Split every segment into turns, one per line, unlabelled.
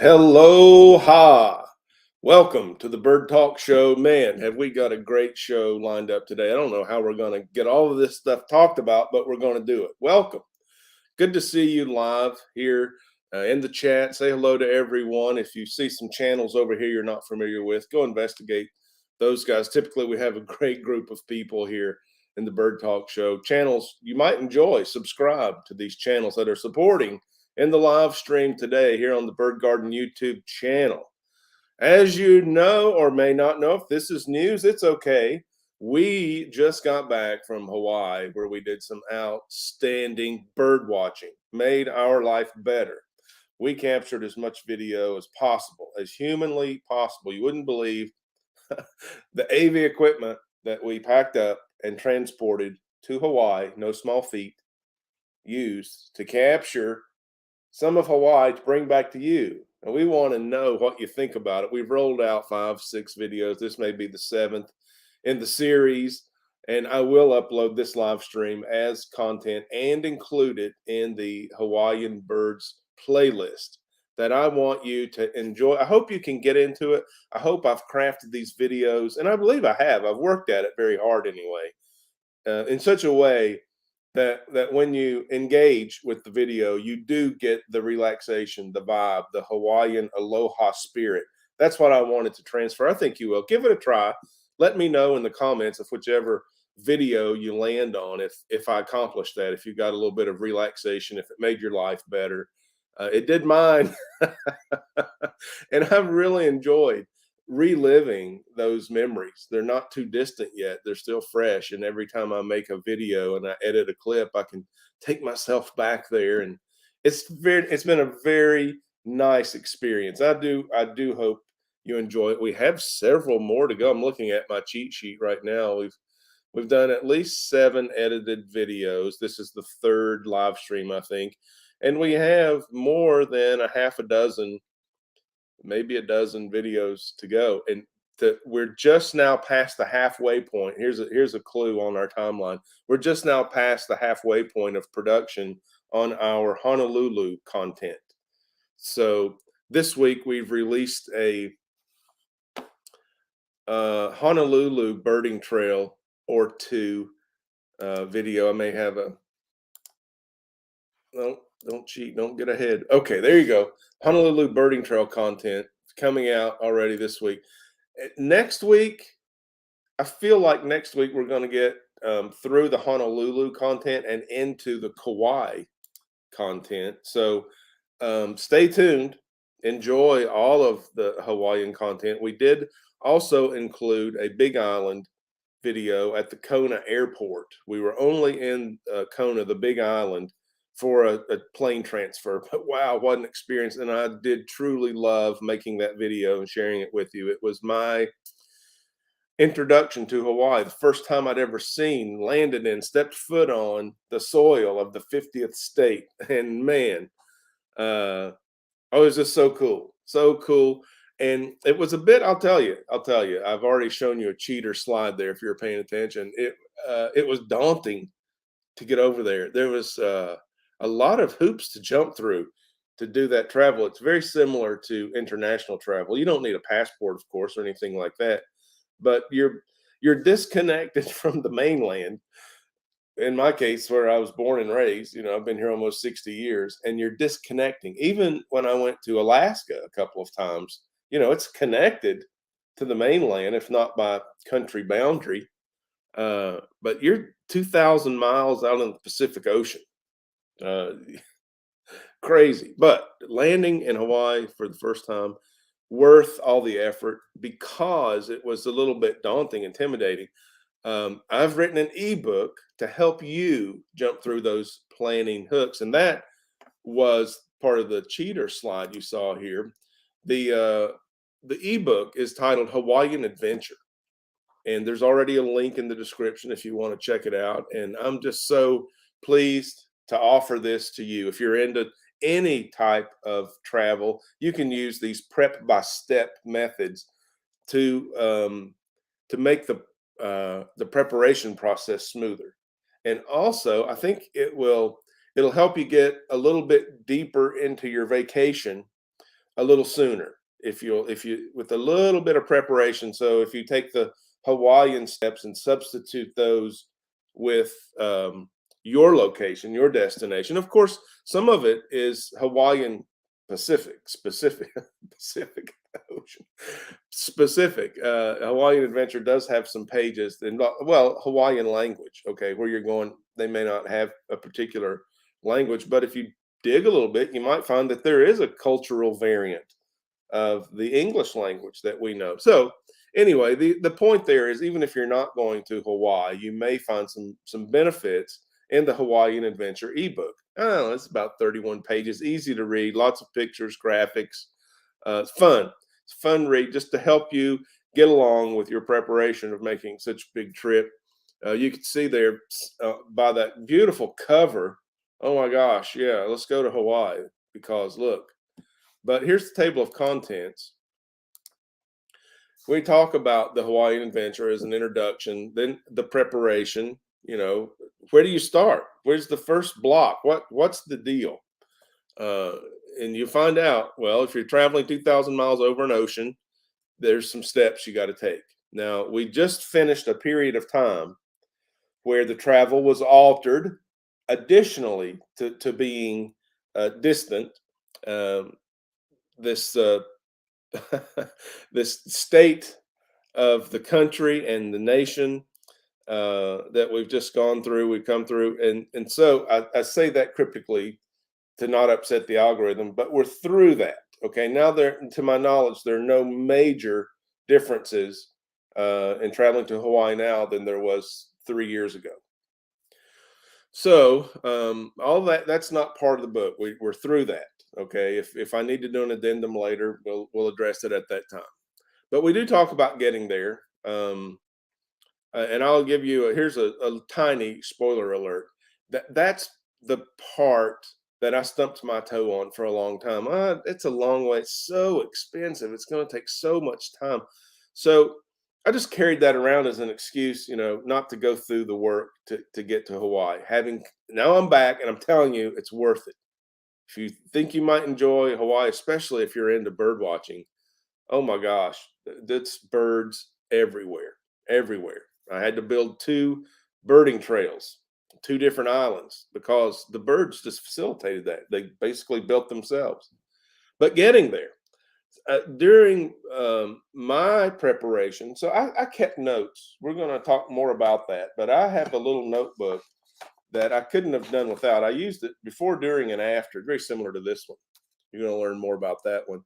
Aloha. Welcome to the Bird Talk Show. Man, have we got a great show lined up today. I don't know how we're going to get all of this stuff talked about, but we're going to do it. Welcome. Good to see you live here in the chat. Say hello to everyone. If you see some channels over here you're not familiar with, go investigate those guys. Typically, we have a great group of people here in the Bird Talk Show. Channels you might enjoy. Subscribe to these channels that are supporting in the live stream today here on the birdgarden YouTube channel. As you know or may not know, if this is news, it's okay. We just got back from Hawaii where we did some outstanding bird watching, made our life better. We captured as much video as possible, as humanly possible. You wouldn't believe the AV equipment that we packed up and transported to Hawaii, no small feat, used to capture some of Hawaii to bring back to you. And we want to know what you think about it. We've rolled out 5, 6 videos. This may be the 7th in the series. And I will upload this live stream as content and include it in the Hawaiian Birds playlist that I want you to enjoy. I hope you can get into it. I hope I've crafted these videos, and I believe I have. I've worked at it very hard anyway, in such a way that when you engage with the video, you do get the relaxation, the vibe, the Hawaiian aloha spirit. That's what I wanted to transfer. I think you will. Give it a try. Let me know in the comments of whichever video you land on if I accomplished that, if you got a little bit of relaxation, if it made your life better. It did mine. And I've really enjoyed reliving those memories. They're not too distant yet. They're still fresh. And every time I make a video and I edit a clip, I can take myself back there. And it's been a very nice experience. I do hope you enjoy it. We have several more to go. I'm looking at my cheat sheet right now. We've done at least 7 edited videos. This is the 3rd live stream, I think. And we have more than a half a dozen, maybe a dozen videos to go. And we're just now past the halfway point. Here's a clue on our timeline. We're just now past the halfway point of production on our Honolulu content. So this week we've released a Honolulu birding trail or 2 video. I may have a, no, don't cheat, don't get ahead. Okay, there you go. Honolulu birding trail content coming out already this week. Next week, I feel like next week we're going to get through the Honolulu content and into the Kauai content. So stay tuned. Enjoy all of the Hawaiian content. We did also include a Big Island video at the Kona airport. We were only in Kona, the Big Island, for a plane transfer, but wow, what an experience. And I did truly love making that video and sharing it with you. It was my introduction to Hawaii, the first time I'd ever seen, landed in, stepped foot on the soil of the 50th state. And man, it was just so cool, so cool. And it was a bit, I'll tell you, I've already shown you a cheater slide there if you're paying attention. It was daunting to get over there. There was a lot of hoops to jump through to do that travel. It's very similar to international travel. You don't need a passport, of course, or anything like that, but you're disconnected from the mainland. In my case, where I was born and raised, I've been here almost 60 years, and you're disconnecting. Even when I went to Alaska a couple of times, it's connected to the mainland, if not by country boundary. But you're 2,000 miles out in the Pacific Ocean. Crazy. But landing in Hawaii for the first time, worth all the effort because it was a little bit daunting, intimidating. I've written an ebook to help you jump through those planning hooks, and that was part of the cheater slide you saw here. The ebook is titled Hawaiian Adventure, and there's already a link in the description if you want to check it out. And I'm just so pleased to offer this to you. If you're into any type of travel, you can use these prep by step methods to make the preparation process smoother. And also, I think it'll help you get a little bit deeper into your vacation a little sooner if you with a little bit of preparation. So if you take the Hawaiian steps and substitute those with your location, your destination. Of course, some of it is Hawaiian specific Pacific Ocean specific. Hawaiian Adventure does have some pages in, well, Hawaiian language. Okay, where you're going, they may not have a particular language, but if you dig a little bit, you might find that there is a cultural variant of the English language that we know. So anyway, the point there is, even if you're not going to Hawaii, you may find some benefits in the Hawaiian Adventure ebook. I don't know, it's about 31 pages, easy to read, lots of pictures, graphics. It's fun. It's a fun read just to help you get along with your preparation of making such a big trip. You can see there by that beautiful cover. Oh my gosh, yeah, let's go to Hawaii because look. But here's the table of contents. We talk about the Hawaiian Adventure as an introduction, then the preparation. You know, where do you start? Where's the first block? What's the deal? And you find out, well, if you're traveling 2,000 miles over an ocean, there's some steps you got to take. Now, we just finished a period of time where the travel was altered, additionally to being distant. This this state of the country and the nation that we've just gone through, we've come through, and so I say that cryptically to not upset the algorithm, but we're through that. Okay, now to my knowledge, there are no major differences in traveling to Hawaii now than there was 3 years ago. So all that's not part of the book. We're through that. Okay, if I need to do an addendum later, we'll address it at that time. But we do talk about getting there, and I'll give you here's a tiny spoiler alert. That's the part that I stumped my toe on for a long time. It's a long way. It's so expensive. It's going to take so much time. So I just carried that around as an excuse, not to go through the work to get to Hawaii. Now I'm back, and I'm telling you, it's worth it. If you think you might enjoy Hawaii, especially if you're into bird watching, oh my gosh, that's birds everywhere, everywhere. I had to build 2 birding trails, 2 different islands, because the birds just facilitated that. They basically built themselves. But getting there, during my preparation, so I kept notes. We're going to talk more about that, but I have a little notebook that I couldn't have done without. I used it before, during, and after, very similar to this one. You're going to learn more about that one.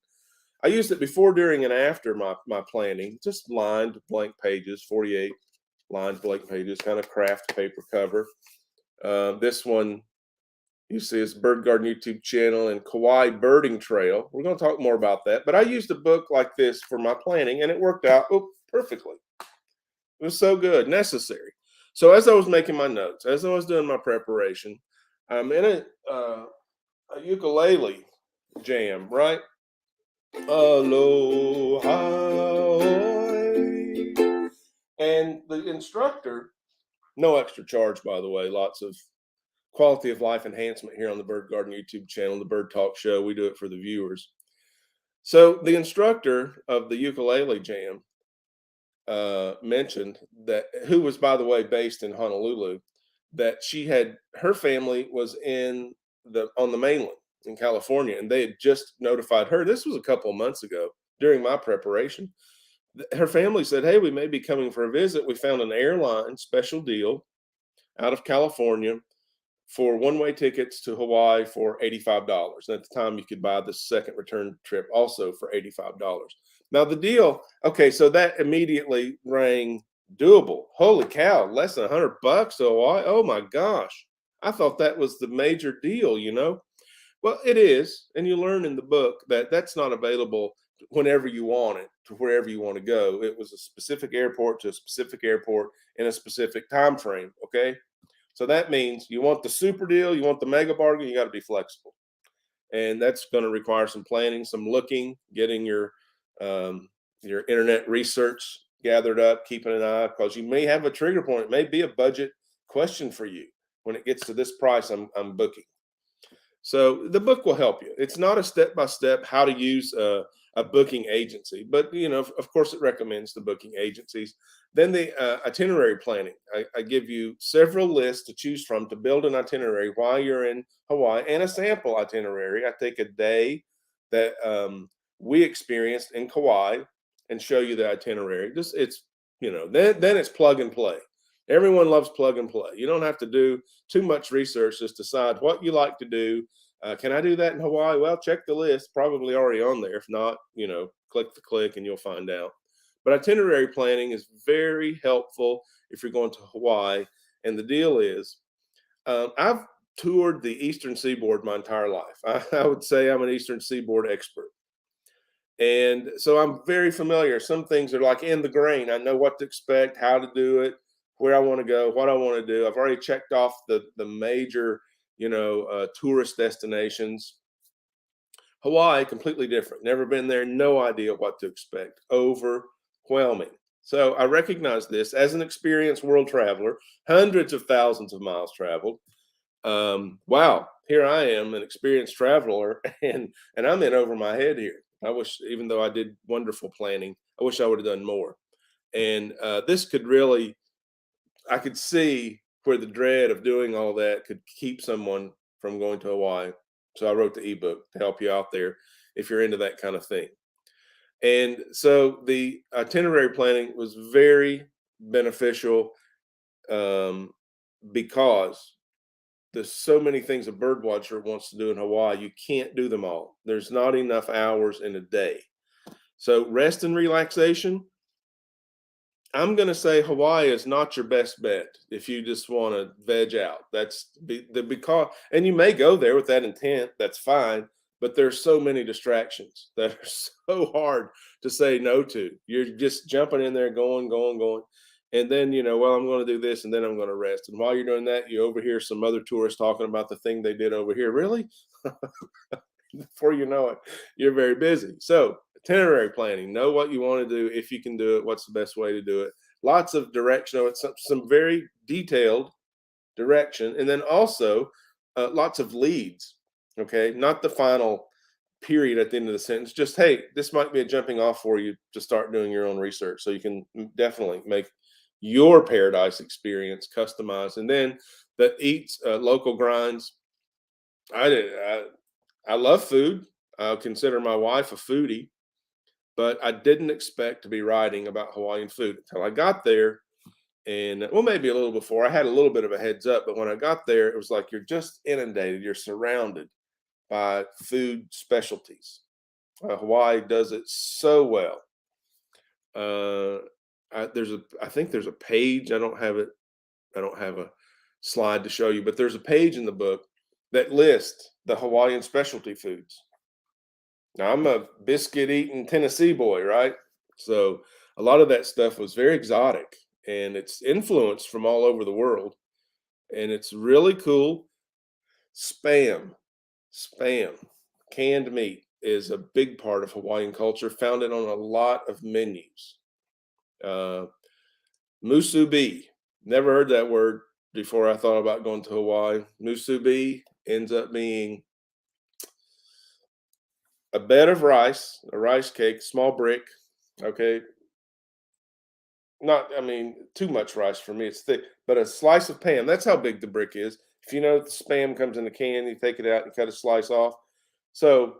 I used it before, during, and after my planning, just lined blank pages, 48 lined blank pages, kind of craft paper cover. This one you see is Bird Garden YouTube channel and Kauai Birding Trail. We're going to talk more about that, but I used a book like this for my planning, and it worked out perfectly. It was so good, necessary. So as I was making my notes, as I was doing my preparation, I'm in a ukulele jam, right? Aloha. And the instructor, no extra charge, by the way, lots of quality of life enhancement here on the Bird Garden YouTube channel, the Bird Talk Show. We do it for the viewers. So the instructor of the ukulele jam mentioned that, who was, by the way, based in Honolulu, that her family was on the mainland in California, and they had just notified her. This was a couple of months ago during my preparation. Her family said, "Hey, we may be coming for a visit. We found an airline special deal out of California for one-way tickets to Hawaii for $85. And at the time, you could buy the second return trip also for $85. Now the deal, okay, so that immediately rang doable. Holy cow, less than $100 to Hawaii. Oh my gosh. I thought that was the major deal, Well, it is, and you learn in the book that that's not available whenever you want it, to wherever you want to go. It was a specific airport to a specific airport in a specific time frame, okay? So that means you want the super deal, you want the mega bargain, you got to be flexible. And that's going to require some planning, some looking, getting your internet research gathered up, keeping an eye, because you may have a trigger point. It may be a budget question for you when it gets to this price I'm booking. So the book will help you. It's not a step-by-step how to use a booking agency, but of course, it recommends the booking agencies. Then the itinerary planning. I give you several lists to choose from to build an itinerary while you're in Hawaii, and a sample itinerary. I take a day that we experienced in Kauai and show you the itinerary. Just it's then it's plug and play. Everyone loves plug and play. You don't have to do too much research. Just decide what you like to do. Can I do that in Hawaii? Well, check the list. Probably already on there. If not, click the click and you'll find out. But itinerary planning is very helpful if you're going to Hawaii. And the deal is, I've toured the Eastern Seaboard my entire life. I would say I'm an Eastern Seaboard expert. And so I'm very familiar. Some things are like in the grain. I know what to expect, how to do it, where I want to go, what I want to do. I've already checked off the major, tourist destinations. Hawaii, completely different. Never been there. No idea what to expect. Overwhelming. So I recognize this as an experienced world traveler, hundreds of thousands of miles traveled. Wow, here I am, an experienced traveler, and I'm in over my head here. I wish, even though I did wonderful planning, I wish I would have done more. And this could really, I could see where the dread of doing all that could keep someone from going to Hawaii. So I wrote the ebook to help you out there if you're into that kind of thing. And so the itinerary planning was very beneficial because there's so many things a bird watcher wants to do in Hawaii. You can't do them all. There's not enough hours in a day. So rest and relaxation, I'm going to say Hawaii is not your best bet if you just want to veg out. Because, and you may go there with that intent. That's fine. But there's so many distractions that are so hard to say no to. You're just jumping in there, going, going, going. And then, well, I'm going to do this and then I'm going to rest. And while you're doing that, you overhear some other tourists talking about the thing they did over here. Really? Before you know it, you're very busy. So itinerary planning, know what you want to do. If you can do it, what's the best way to do it? Lots of direction. It's some very detailed direction. And then also lots of leads. Okay. Not the final period at the end of the sentence. Just, hey, this might be a jumping off for you to start doing your own research. So you can definitely make your paradise experience customized. And then the eats local grinds. I love food. I consider my wife a foodie, but I didn't expect to be writing about Hawaiian food until I got there. And well, maybe a little before, I had a little bit of a heads up, but when I got there, it was like you're just inundated, you're surrounded by food specialties. Hawaii does it so well. I think there's a page. I don't have it. I don't have a slide to show you, but there's a page in the book that lists the Hawaiian specialty foods. Now, I'm a biscuit eating Tennessee boy, right? So a lot of that stuff was very exotic, and it's influenced from all over the world. And it's really cool. Spam, canned meat is a big part of Hawaiian culture, found it on a lot of menus. Musubi, never heard that word before I thought about going to Hawaii. Musubi ends up being a bed of rice, a rice cake, small brick. Okay. Not, I mean, too much rice for me. It's thick, but a slice of Pam. That's how big the brick is. If you know the Spam comes in a can, you take it out and cut a slice off. So,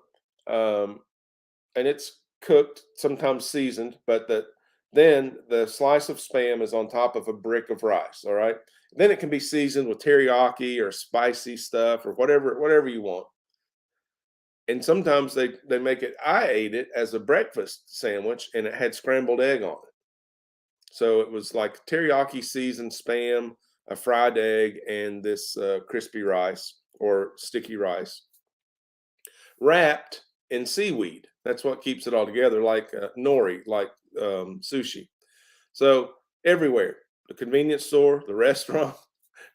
and it's cooked, sometimes seasoned, but then the slice of Spam is on top of a brick of rice. All right. Then it can be seasoned with teriyaki or spicy stuff or whatever you want. And sometimes they make it. I ate it as a breakfast sandwich, and it had scrambled egg on it. So it was like teriyaki seasoned Spam, a fried egg, and this crispy rice or sticky rice, wrapped in seaweed. That's what keeps it all together, like nori, like sushi. So everywhere, the convenience store, the restaurant,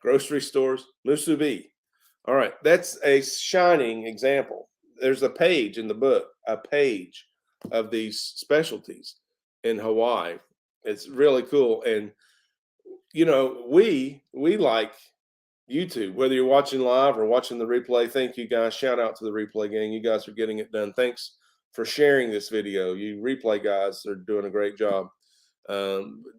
grocery stores, musubi. All right, that's a shining example. There's a page in the book, a page of these specialties in Hawaii. It's really cool. And we like YouTube, whether you're watching live or watching the replay. Thank you guys. Shout out to the replay gang. You guys are getting it done. Thanks for sharing this video. You replay guys are doing a great job.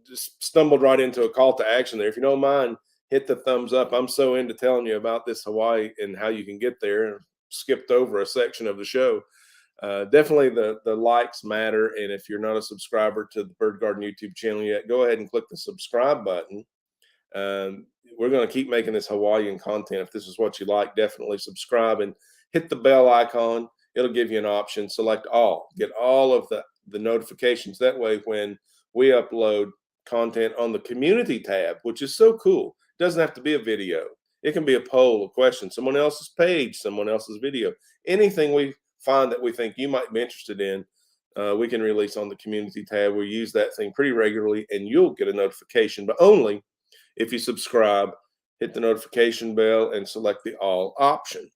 Just stumbled right into a call to action there. If you don't mind, hit the thumbs up. I'm so into telling you about this Hawaii and how you can get there. Skipped over a section of the show. Definitely the likes matter. And if you're not a subscriber to the Bird Garden YouTube channel yet, go ahead and click the subscribe button. We're going to keep making this Hawaiian content. If this is what you like, definitely subscribe and hit the bell icon. It'll give you an option. Select all. Get all of the notifications. That way, when we upload content on the community tab, which is so cool, it doesn't have to be a video. It can be a poll, a question, someone else's page, someone else's video. Anything we find that we think you might be interested in, we can release on the community tab. We use that thing pretty regularly, and you'll get a notification, but only if you subscribe, hit the notification bell, and select the all option.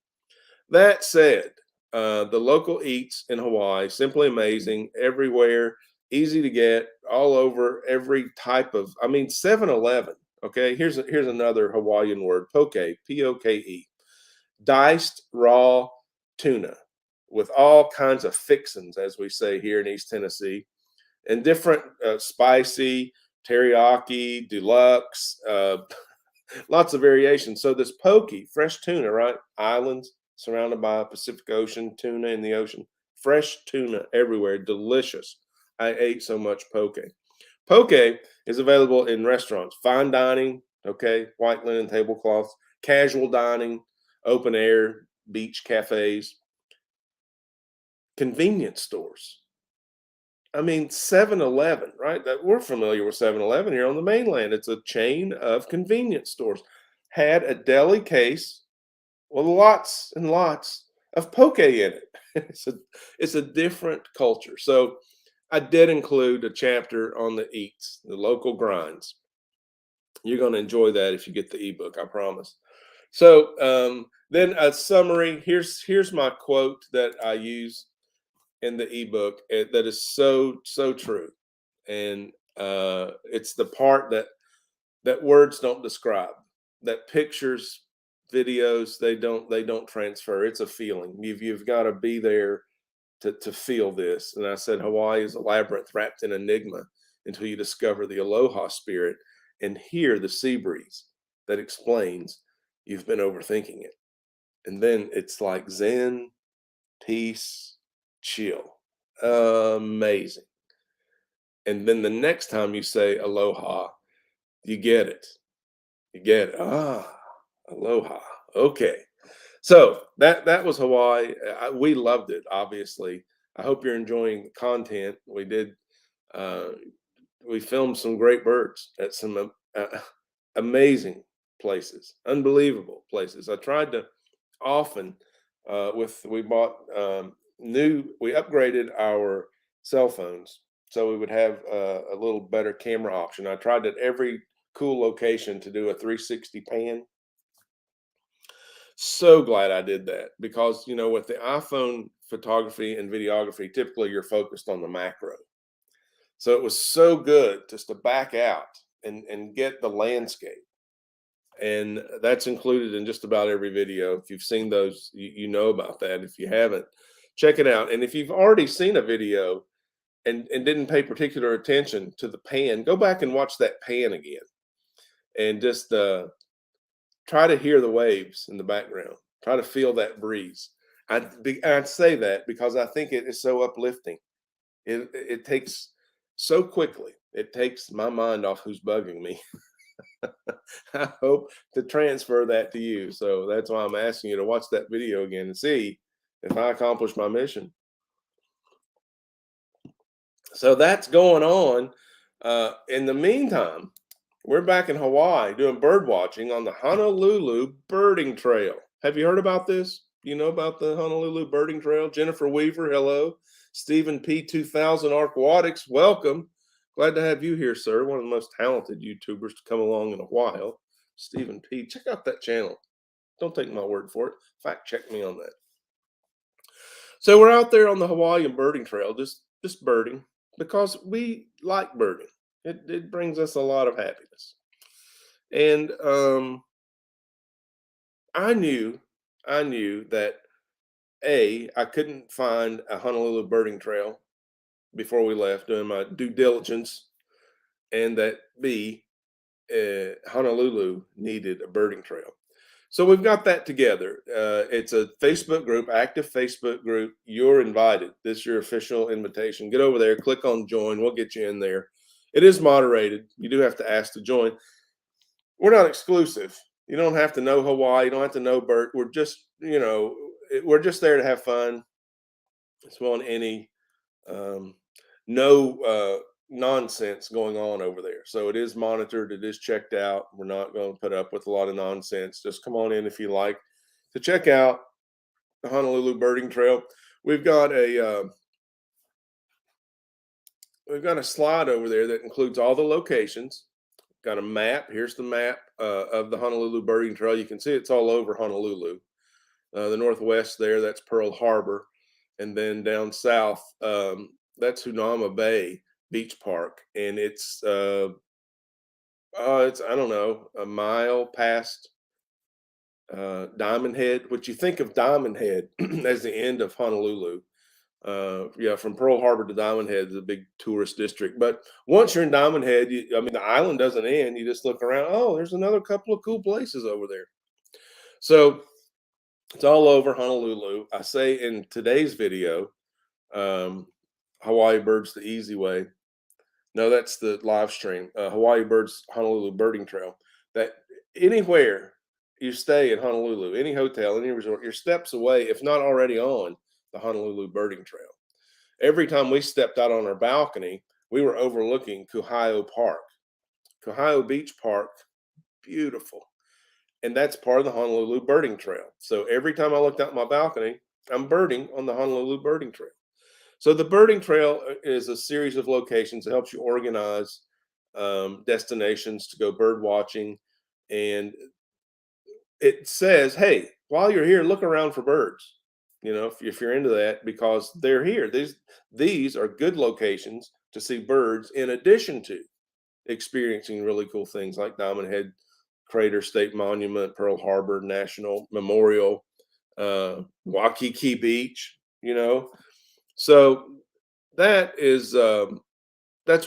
That said, the local eats in Hawaii, simply amazing, everywhere, easy to get, all over, every type of, 7-Eleven. Okay, here's another Hawaiian word, poke, P-O-K-E, diced raw tuna with all kinds of fixins, as we say here in East Tennessee, and different spicy, teriyaki, deluxe, lots of variations. So this poke, fresh tuna, right? Islands surrounded by Pacific Ocean, tuna in the ocean, fresh tuna everywhere, delicious. I ate so much poke. Poke is available in restaurants, fine dining, okay, white linen tablecloths, casual dining, open air, beach cafes, convenience stores. 7-Eleven, right? That we're familiar with 7-Eleven here on the mainland. It's a chain of convenience stores. Had a deli case with lots and lots of poke in it. It's a different culture. So I did include a chapter on the eats, the local grinds. You're going to enjoy that if you get the ebook, I promise. So then a summary. Here's my quote that I use in the ebook that is so true, and it's the part that words don't describe, that pictures, videos, they don't transfer. It's a feeling. You've got to be there to feel this. And I said Hawaii is a labyrinth wrapped in enigma until you discover the aloha spirit and hear the sea breeze that explains you've been overthinking it. And then it's like zen, peace, chill. Amazing. And then the next time you say aloha, you get it. You get it. Aloha. Okay. So that was Hawaii. We loved it, obviously. I hope you're enjoying the content. We filmed some great birds at some amazing places, unbelievable places. I tried to often we upgraded our cell phones so we would have a little better camera option. I tried at every cool location to do a 360 pan. So glad I did that, because with the iPhone photography and videography, typically you're focused on the macro. So it was so good just to back out and get the landscape. And that's included in just about every video. If you've seen those, you know about that. If you haven't, check it out. And if you've already seen a video and didn't pay particular attention to the pan, go back and watch that pan again. And just try to hear the waves in the background. Try to feel that breeze. I'd say that because I think it is so uplifting. It takes so quickly. It takes my mind off who's bugging me. I hope to transfer that to you. So that's why I'm asking you to watch that video again and see if I accomplish my mission. So that's going on. In the meantime, we're back in Hawaii doing bird watching on the Honolulu birding trail. Have you heard about this? You know about the Honolulu birding trail? Jennifer Weaver, hello. Stephen P. 2000 Aquatics, welcome. Glad to have you here, sir. One of the most talented YouTubers to come along in a while. Stephen P. Check out that channel. Don't take my word for it. Fact check me on that. So we're out there on the Hawaiian birding trail, just birding, because we like birding. It brings us a lot of happiness. And I knew, I knew that I couldn't find a Honolulu birding trail before we left, doing my due diligence, and that B, Honolulu needed a birding trail. So we've got that together. It's a Facebook group, active Facebook group. You're invited. This is your official invitation. Get over there, click on join. We'll get you in there. It is moderated. You do have to ask to join. We're not exclusive. You don't have to know Hawaii. You don't have to know bird. We're just, we're just there to have fun. It's on any um, no nonsense going on over there. So it is monitored. It is checked out. We're not going to put up with a lot of nonsense. Just come on in if you like to check out the Honolulu Birding Trail. We've got a slide over there that includes all the locations. Got a map. Here's the map of the Honolulu Birding Trail. You can see it's all over Honolulu. The northwest there, that's Pearl Harbor. And then down south, that's Hanauma Bay Beach Park. And it's I don't know, a mile past Diamond Head. What you think of Diamond Head as the end of Honolulu. From Pearl Harbor to Diamond Head is a big tourist district. But once you're in Diamond Head, the island doesn't end. You just look around. Oh, there's another couple of cool places over there. So it's all over Honolulu. I say in today's video, Hawaii Birds the Easy Way. No, that's the live stream. Hawaii Birds Honolulu Birding Trail. That anywhere you stay in Honolulu, any hotel, any resort, you're steps away, if not already on the Honolulu Birding Trail. Every time we stepped out on our balcony, we were overlooking Kapiolani Park. Kapiolani Beach Park, beautiful. And that's part of the Honolulu Birding Trail. So every time I looked out my balcony, I'm birding on the Honolulu Birding Trail. So the birding trail is a series of locations that helps you organize destinations to go bird watching. And it says, hey, while you're here, look around for birds. If you're into that, because they're here. These are good locations to see birds in addition to experiencing really cool things like Diamond Head Crater State Monument, Pearl Harbor National Memorial, Waikiki Beach, So that's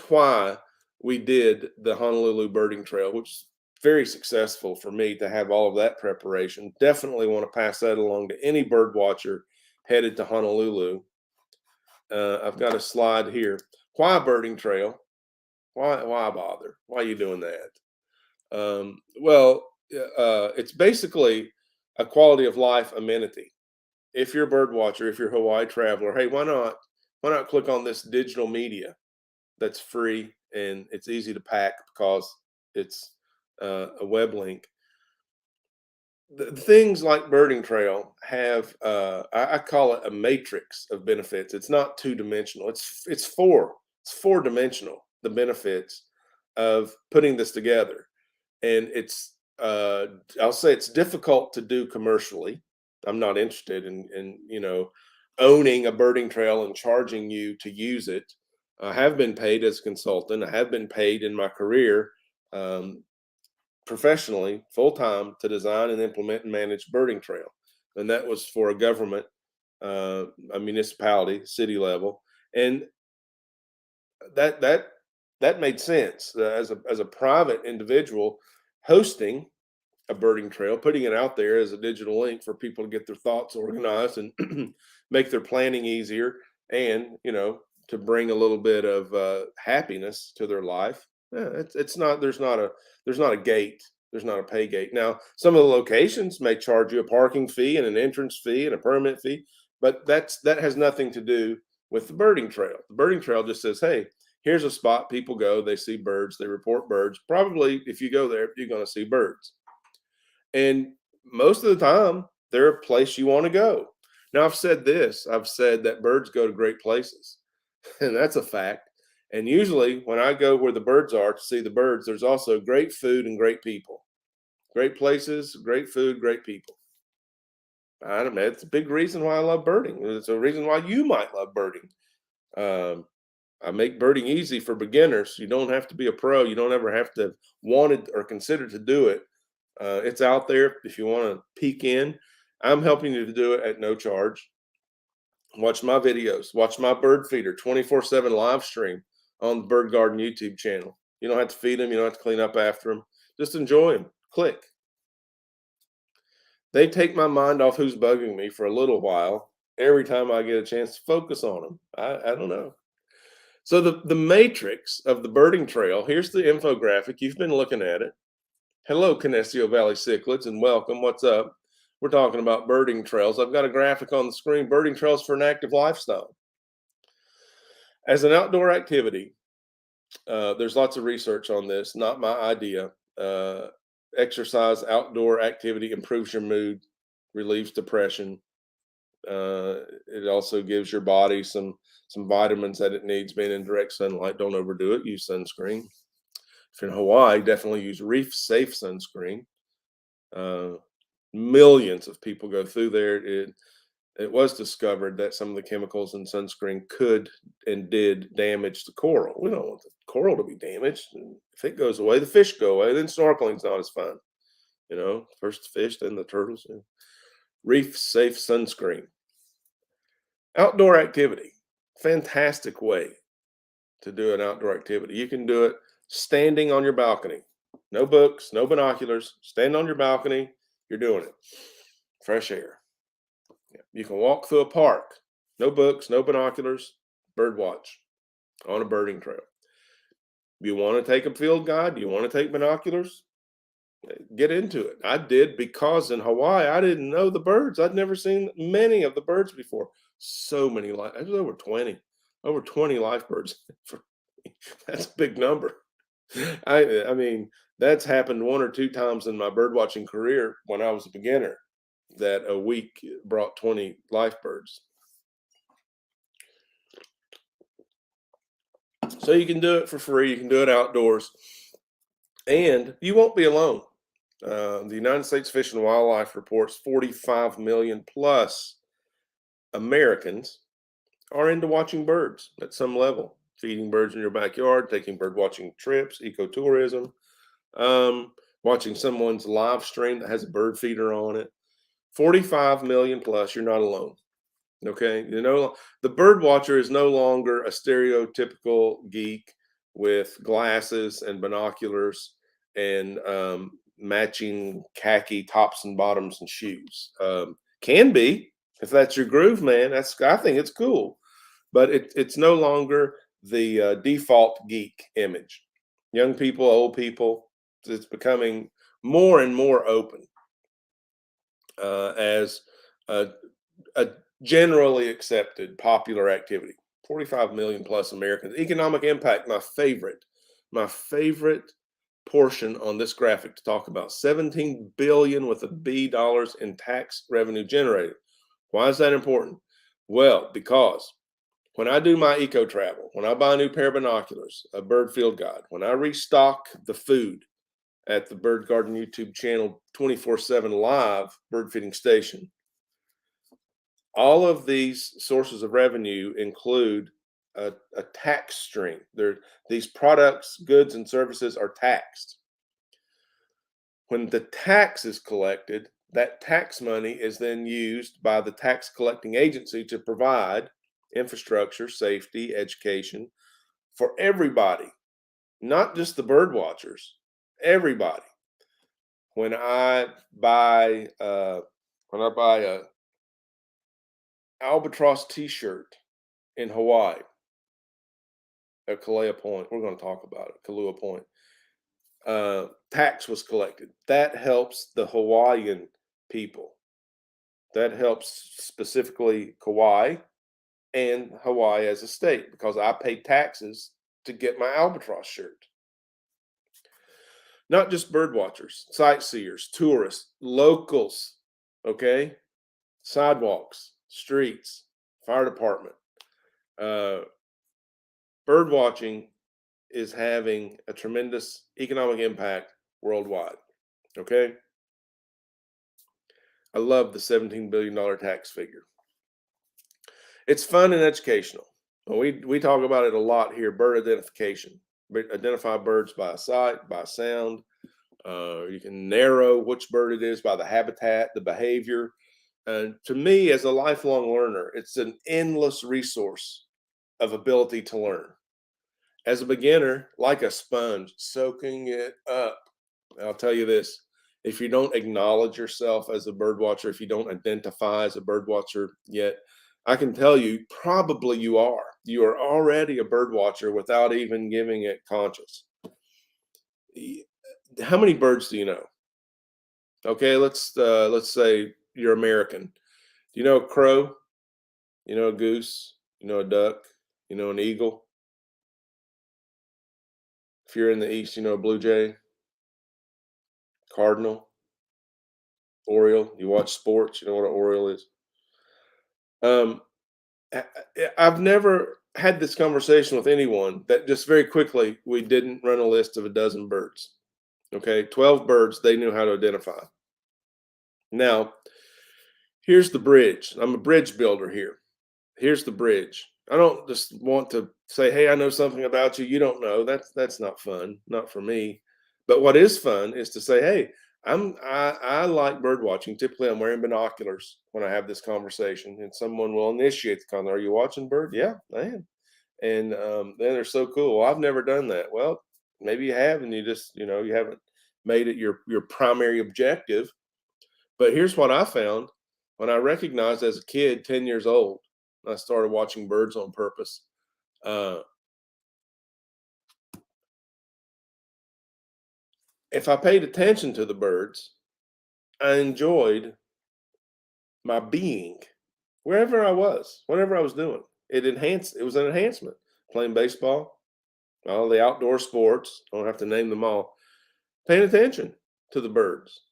why we did the Honolulu Birding Trail, which is very successful for me to have all of that preparation. Definitely want to pass that along to any bird watcher headed to Honolulu. I've got a slide here. Why birding trail? Why bother? Why are you doing that? It's basically a quality of life amenity. If you're a bird watcher, if you're a Hawaii traveler, hey, why not click on this digital media that's free and it's easy to pack because it's a web link. The things like birding trail have I call it a matrix of benefits. It's not two-dimensional. It's four-dimensional, the benefits of putting this together. And it's I'll say it's difficult to do commercially. I'm not interested in owning a birding trail and charging you to use it. I have been paid as a consultant. I have been paid in my career professionally, full-time, to design and implement and manage birding trail. And that was for a government, a municipality, city level. And that made sense as a private individual hosting a birding trail, putting it out there as a digital link for people to get their thoughts organized and make their planning easier, and to bring a little bit of happiness to their life. Yeah, it's not there's not a gate, there's not a pay gate. Now, some of the locations may charge you a parking fee and an entrance fee and a permit fee, but that has nothing to do with the birding trail. The birding trail just says, hey, here's a spot people go, they see birds, they report birds. Probably if you go there, you're going to see birds. And most of the time, they're a place you want to go. Now, I've said that birds go to great places, and that's a fact. And usually when I go where the birds are to see the birds, there's also great food and great people. Great places, great food, great people. I don't know. It's a big reason why I love birding. It's a reason why you might love birding. I make birding easy for beginners. You don't have to be a pro. You don't ever have to have wanted or considered to do it. It's out there if you want to peek in. I'm helping you to do it at no charge. Watch my videos. Watch my bird feeder 24/7 live stream on the Bird Garden YouTube channel. You don't have to feed them. You don't have to clean up after them. Just enjoy them. Click. They take my mind off who's bugging me for a little while every time I get a chance to focus on them. I don't know. So the matrix of the birding trail, here's the infographic. You've been looking at it. Hello, Canestio Valley cichlids, and welcome. What's up? We're talking about birding trails. I've got a graphic on the screen, birding trails for an active lifestyle. As an outdoor activity, there's lots of research on this, not my idea. Exercise, outdoor activity improves your mood, relieves depression. It also gives your body some vitamins that it needs. Being in direct sunlight, don't overdo it. Use sunscreen. If you're in Hawaii, definitely use reef safe sunscreen. Millions of people go through there. It was discovered that some of the chemicals in sunscreen could and did damage the coral. We don't want the coral to be damaged. And if it goes away, the fish go away. Then snorkeling's not as fun. First the fish, then the turtles. Reef safe sunscreen. Outdoor activity. Fantastic way to do an outdoor activity. You can do it standing on your balcony. No books, no binoculars. Stand on your balcony. You're doing it. Fresh air. You can walk through a park. No books, no binoculars. Bird watch on a birding trail. You want to take a field guide? You want to take binoculars? Get into it. I did, because in Hawaii, I didn't know the birds. I'd never seen many of the birds before. So many, it was over 20 live birds. That's a big number. I mean, that's happened one or two times in my bird watching career when I was a beginner, that a week brought 20 live birds. So you can do it for free. You can do it outdoors, and you won't be alone. The United States Fish and Wildlife reports 45 million plus Americans are into watching birds at some level, feeding birds in your backyard, taking bird watching trips, ecotourism, watching someone's live stream that has a bird feeder on it. 45 million plus. You're not alone. Okay. The bird watcher is no longer a stereotypical geek with glasses and binoculars and matching khaki tops and bottoms and shoes. Can be, if that's your groove, man. I think it's cool, but it's no longer the default geek image. Young people, old people, it's becoming more and more open as a generally accepted popular activity. 45 million plus Americans. Economic impact, my favorite portion on this graphic to talk about. 17 billion with a B dollars in tax revenue generated. Why is that important? Well, because when I do my eco travel, when I buy a new pair of binoculars, a bird field guide, when I restock the food at the Bird Garden YouTube channel 24/7 live bird feeding station, all of these sources of revenue include a tax stream. These products, goods, and services are taxed. When the tax is collected, that tax money is then used by the tax collecting agency to provide infrastructure, safety, education for everybody, not just the bird watchers, everybody. When I buy a albatross t-shirt in Hawaii at Kalea Point, we're going to talk about it, Kalua Point, tax was collected. That helps the Hawaiian people. That helps specifically Kauai and Hawaii as a state, because I pay taxes to get my albatross shirt. Not just bird watchers, sightseers, tourists, locals, okay? Sidewalks, streets, fire department. Bird watching is having a tremendous economic impact worldwide, okay? I love the $17 billion tax figure. It's fun and educational. We talk about it a lot here, bird identification. Identify birds by sight, by sound, You can narrow which bird it is by the habitat, the behavior. And to me, as a lifelong learner, it's an endless resource of ability to learn. As a beginner, like a sponge, soaking it up. I'll tell you this, if you don't acknowledge yourself as a bird watcher, if you don't identify as a bird watcher yet, I can tell you probably you are. You are already a bird watcher without even giving it conscious. How many birds do you know? Okay, let's say you're American. Do you know a crow? You know a goose? You know a duck? You know an eagle? If you're in the East, you know a blue jay, cardinal, oriole. You watch sports, you know what an oriole is. Um, I've never had this conversation with anyone that just very quickly we didn't run a list of a dozen birds. Okay, 12 birds they knew how to identify. Now, here's the bridge. I'm a bridge builder here. Here's the bridge. I don't just want to say, "Hey, I know something about you. You don't know." That's not fun, not for me. But what is fun is to say, "Hey, I like bird watching. Typically, I'm wearing binoculars when I have this conversation, and someone will initiate the conversation. Are you watching bird? Yeah, I am. And then they're so cool. Well, I've never done that. Well, maybe you have, and you just you haven't made it your primary objective. But here's what I found when I recognized as a kid, 10 years old, I started watching birds on purpose. Uh, if I paid attention to the birds, I enjoyed my being wherever I was, whatever I was doing. It was an enhancement. Playing baseball, all the outdoor sports, I don't have to name them all. Paying attention to the birds.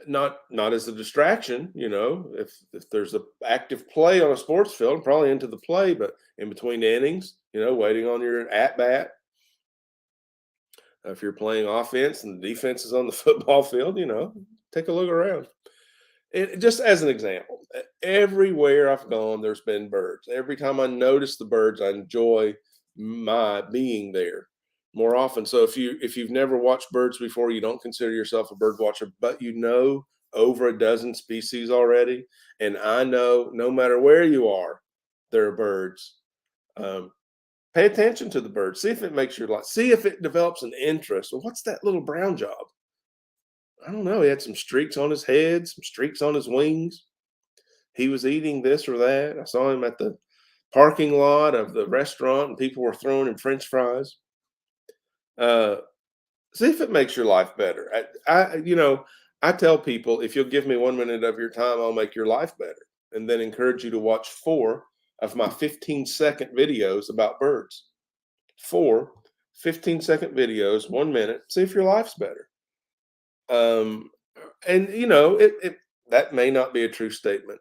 Not as a distraction, if there's a active play on a sports field, I'm probably into the play, but in between innings, waiting on your at bat. If you're playing offense and the defense is on the football field, take a look around. Just as an example, everywhere I've gone, there's been birds. Every time I notice the birds, I enjoy my being there more often. So if you've never watched birds before, you don't consider yourself a bird watcher, but you know over a dozen species already, and I know no matter where you are, there are birds. Um, Pay attention to the bird. See if it makes your life. See if it develops an interest. Well, what's that little brown job? I don't know. He had some streaks on his head, some streaks on his wings. He was eating this or that. I saw him at the parking lot of the restaurant, and people were throwing him French fries. Uh, See if it makes your life better. I tell people if you'll give me 1 minute of your time, I'll make your life better, and then encourage you to watch 4 of my 15-second videos about birds. 4 15-second videos, 1 minute. See if your life's better. Um, and it that may not be a true statement,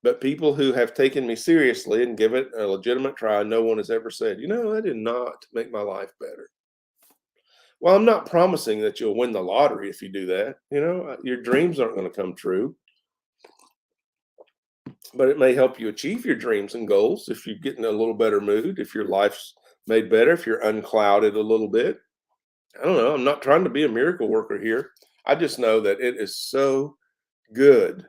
but people who have taken me seriously and give it a legitimate try, no one has ever said, that did not make my life better. Well, I'm not promising that you'll win the lottery if you do that. Your dreams aren't going to come true, but it may help you achieve your dreams and goals if you get in a little better mood, if your life's made better, if you're unclouded a little bit. I don't know. I'm not trying to be a miracle worker here. I just know that it is so good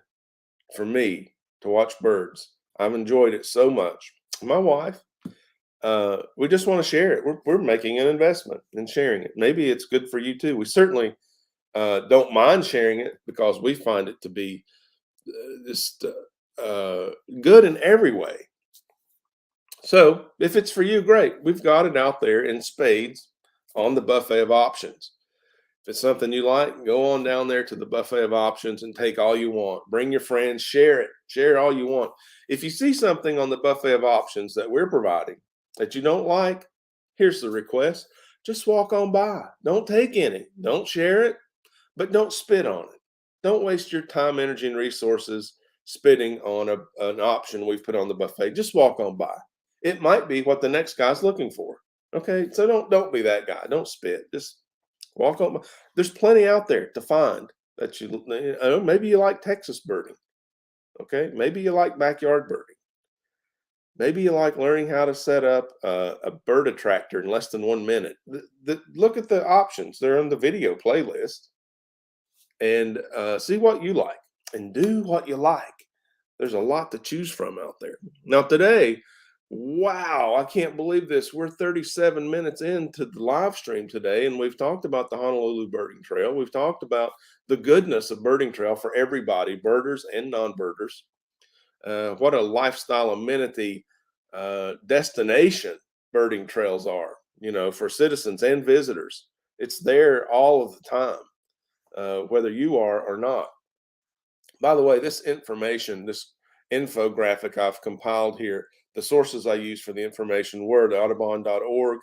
for me to watch birds. I've enjoyed it so much. My wife, we just want to share it. We're making an investment in sharing it. Maybe it's good for you too. We certainly don't mind sharing it because we find it to be just good in every way. So if it's for you, great. We've got it out there in spades on the buffet of options. If it's something you like, go on down there to the buffet of options and take all you want. Bring your friends, share it, share all you want. If you see something on the buffet of options that we're providing that you don't like, here's the request. Just walk on by. Don't take any. Don't share it, but don't spit on it. Don't waste your time, energy, and resources spitting on an option we've put on the buffet. Just walk on by. It might be what the next guy's looking for. Okay, so don't be that guy. Don't spit. Just walk on. There's plenty out there to find that maybe you like Texas birding. Okay, maybe you like backyard birding. Maybe you like learning how to set up a bird attractor in less than 1 minute. Look at the options. They're on the video playlist, and see what you like and do what you like. There's a lot to choose from out there. Now, today, wow, I can't believe this. We're 37 minutes into the live stream today, and we've talked about the Honolulu Birding Trail. We've talked about the goodness of Birding Trail for everybody, birders and non-birders. What a lifestyle amenity destination birding trails are, for citizens and visitors. It's there all of the time, whether you are or not. By the way, this information, this infographic I've compiled here, the sources I use for the information were the audubon.org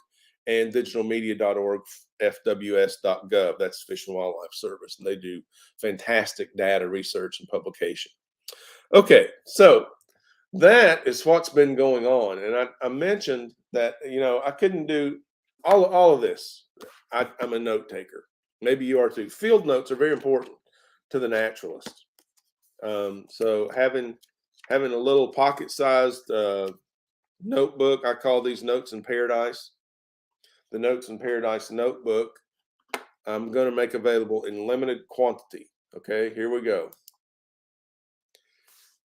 and digitalmedia.org, fws.gov. That's Fish and Wildlife Service, and they do fantastic data research and publication. Okay, so that is what's been going on. And I mentioned that, I couldn't do all of this. I'm a note taker. Maybe you are too. Field notes are very important to the naturalist. So having a little pocket-sized notebook, I call these Notes in Paradise. The Notes in Paradise notebook, I'm going to make available in limited quantity. Okay, here we go.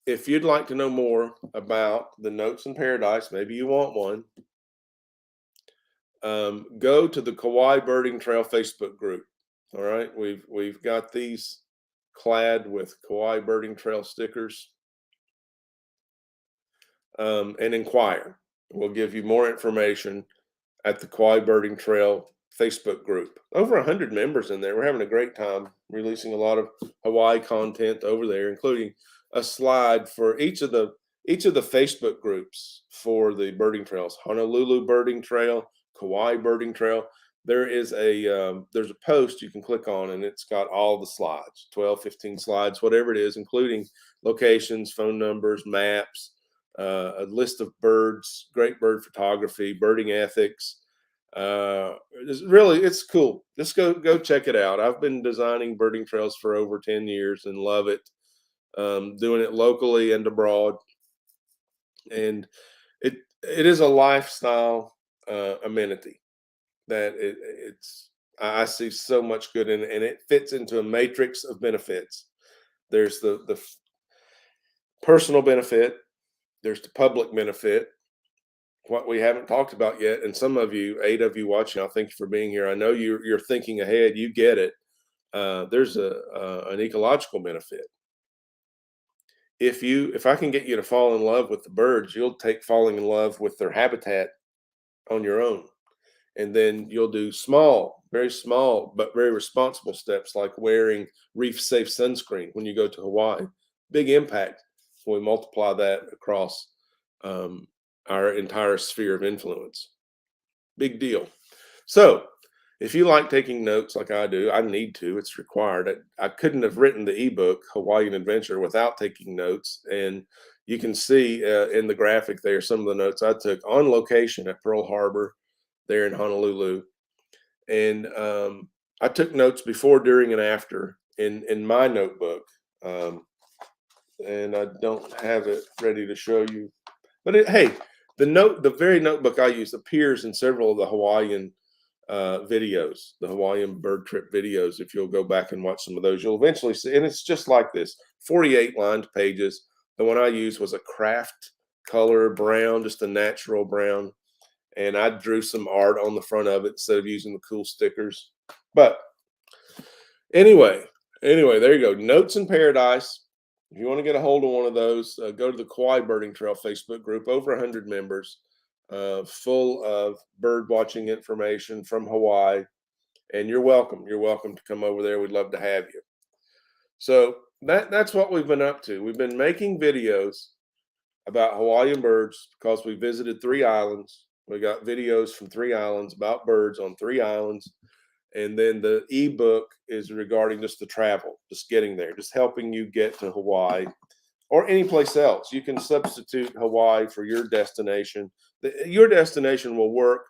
If you'd like to know more about the Notes in Paradise, maybe you want one, go to the Kauai Birding Trail Facebook group. All right, we've got these clad with Kauai Birding Trail stickers, and inquire. We'll give you more information at the Kauai Birding Trail Facebook group. Over 100 members in there. We're having a great time releasing a lot of Hawaii content over there, including a slide for each of the Facebook groups for the birding trails. Honolulu Birding Trail, Kauai Birding Trail. There is there's a post you can click on, and it's got all the slides, 12, 15 slides, whatever it is, including locations, phone numbers, maps, a list of birds, great bird photography, birding ethics. It's cool. Just go check it out. I've been designing birding trails for over 10 years and love it. Doing it locally and abroad, and it is a lifestyle amenity that I see so much good in it, and it fits into a matrix of benefits. There's the personal benefit, there's the public benefit. What we haven't talked about yet, and some of you, 8 of you watching, I thank you for being here. I know you're thinking ahead. You get it. There's an ecological benefit. If I can get you to fall in love with the birds, you'll take falling in love with their habitat on your own. And then you'll do very small, but very responsible steps like wearing reef safe sunscreen when you go to Hawaii. Big impact when we multiply that across our entire sphere of influence. Big deal. So if you like taking notes like I do, I need to, it's required. I couldn't have written the ebook, Hawaiian Adventure, without taking notes. And you can see in the graphic there some of the notes I took on location at Pearl Harbor there in Honolulu. And I took notes before, during, and after in my notebook. And I don't have it ready to show you. But hey, the very notebook I use appears in several of the Hawaiian videos, the Hawaiian bird trip videos. If you'll go back and watch some of those, you'll eventually see, and it's just like this, 48 lined pages. The one I used was a craft color brown, just a natural brown, and I drew some art on the front of it instead of using the cool stickers. But anyway, there you go. Notes in Paradise. If you want to get a hold of one of those, go to the Kauai Birding Trail Facebook group. Over 100 members. Full of bird watching information from Hawaii, and you're welcome. You're welcome to come over there. We'd love to have you. So that's what we've been up to. We've been making videos about Hawaiian birds because we visited 3 islands. We got videos from 3 islands about birds on 3 islands, and then the ebook is regarding just the travel, just getting there, just helping you get to Hawaii or any place else. You can substitute Hawaii for your destination. Your destination will work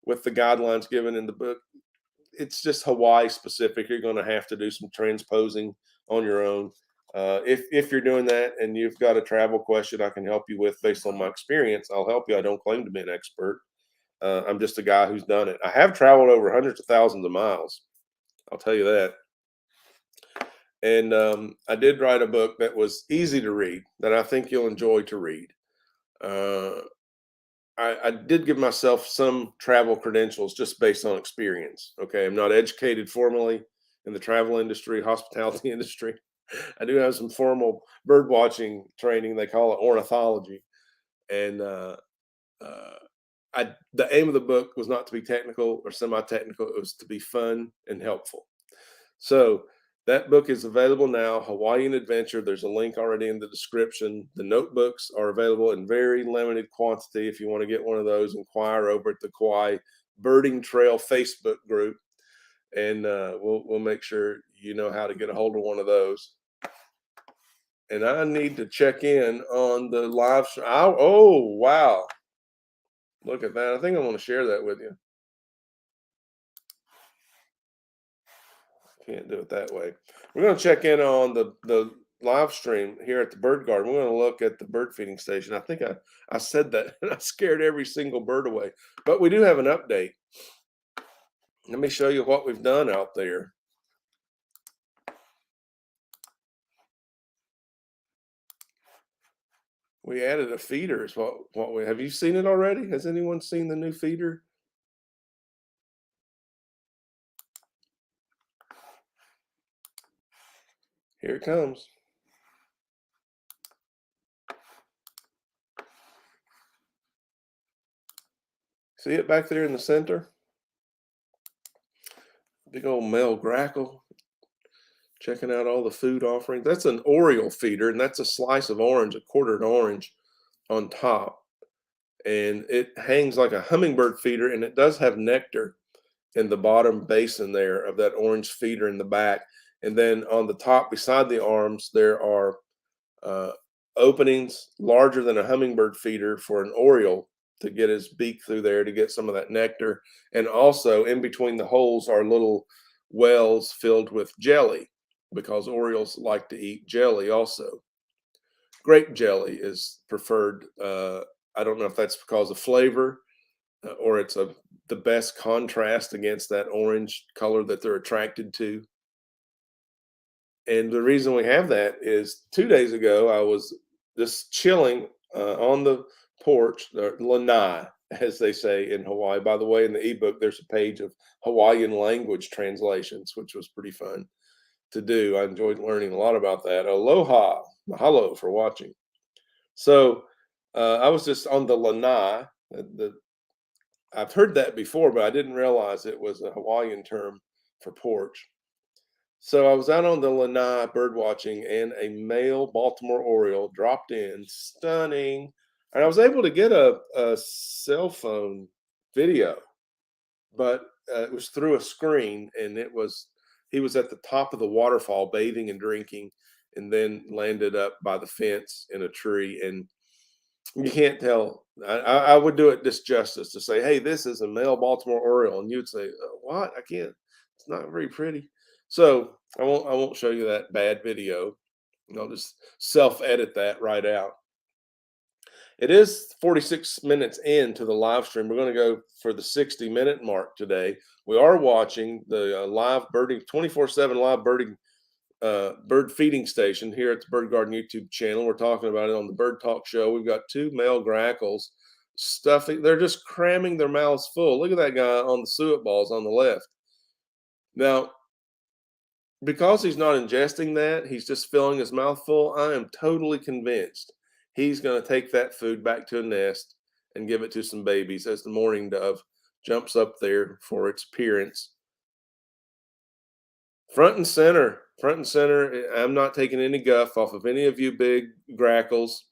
with the guidelines given in the book. It's just Hawaii specific. You're going to have to do some transposing on your own. If you're doing that and you've got a travel question I can help you with based on my experience, I'll help you. I don't claim to be an expert. I'm just a guy who's done it. I have traveled over hundreds of thousands of miles. I'll tell you that. And I did write a book that was easy to read, that I think you'll enjoy to read. Uh, I did give myself some travel credentials just based on experience. Okay, I'm not educated formally in the travel industry, hospitality industry. I do have some formal bird watching training. They call it ornithology, and uh, the aim of the book was not to be technical or semi-technical. It was to be fun and helpful. So that book is available now, Hawaiian Adventure. There's a link already in the description. The notebooks are available in very limited quantity. If you want to get one of those, inquire over at the Kauai Birding Trail Facebook group, and we'll make sure you know how to get a hold of one of those. And I need to check in on the live stream. Oh, wow. Look at that. I think I want to share that with you. Can't do it that way. We're going to check in on the live stream here at the bird garden. We're going to look at the bird feeding station. I think I said that and I scared every single bird away. But we do have an update. Let me show you what we've done out there. We added a feeder is what we have. You seen it already? Has anyone seen the new feeder? Here it comes. See it back there in the center? Big old male grackle checking out all the food offerings. That's an Oriole feeder, and that's a slice of orange, a quartered orange on top. And it hangs like a hummingbird feeder, and it does have nectar in the bottom basin there of that orange feeder in the back. And then on the top, beside the arms, there are uh, openings larger than a hummingbird feeder for an Oriole to get his beak through there to get some of that nectar. And also in between the holes are little wells filled with jelly, because Orioles like to eat jelly also. Grape jelly is preferred. I don't know if that's because of flavor or it's the best contrast against that orange color that they're attracted to. And the reason we have that is 2 days ago, I was just chilling on the porch, or lanai, as they say in Hawaii. By the way, in the ebook, there's a page of Hawaiian language translations, which was pretty fun to do. I enjoyed learning a lot about that. Aloha, mahalo for watching. So I was just on the lanai. I've heard that before, but I didn't realize it was a Hawaiian term for porch. So I was out on the lanai bird watching, and a male Baltimore Oriole dropped in, stunning. And I was able to get a cell phone video, but it was through a screen, and he was at the top of the waterfall bathing and drinking, and then landed up by the fence in a tree. And you can't tell. I would do it disjustice to say, "Hey, this is a male Baltimore Oriole," and you'd say, "What? I can't. It's not very pretty." So I won't show you that bad video. I'll just self-edit that right out. It is 46 minutes into the live stream. We're going to go for the 60-minute mark today. We are watching the live birding, 24/7 live birding bird feeding station here at the Bird Garden YouTube channel. We're talking about it on the Bird Talk Show. We've got two male grackles stuffing. They're just cramming their mouths full. Look at that guy on the suet balls on the left. Now, because he's not ingesting that, he's just filling his mouth full. I am totally convinced he's going to take that food back to a nest and give it to some babies as the mourning dove jumps up there for its appearance. Front and center, front and center. I'm not taking any guff off of any of you big grackles.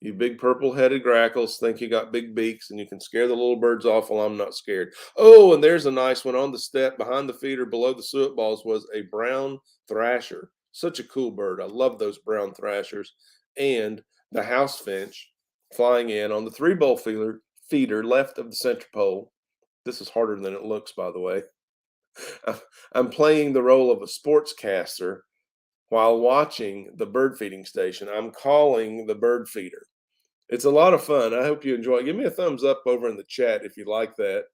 You big purple-headed grackles think you got big beaks and you can scare the little birds off. Well, I'm not scared. Oh, and there's a nice one on the step behind the feeder below the suet balls was a brown thrasher. Such a cool bird. I love those brown thrashers. And the house finch flying in on the three-bowl feeder left of the center pole. This is harder than it looks, by the way. I'm playing the role of a sportscaster while watching the bird feeding station. I'm calling the bird feeder. It's a lot of fun. I hope you enjoy it. Give me a thumbs up over in the chat if you like that.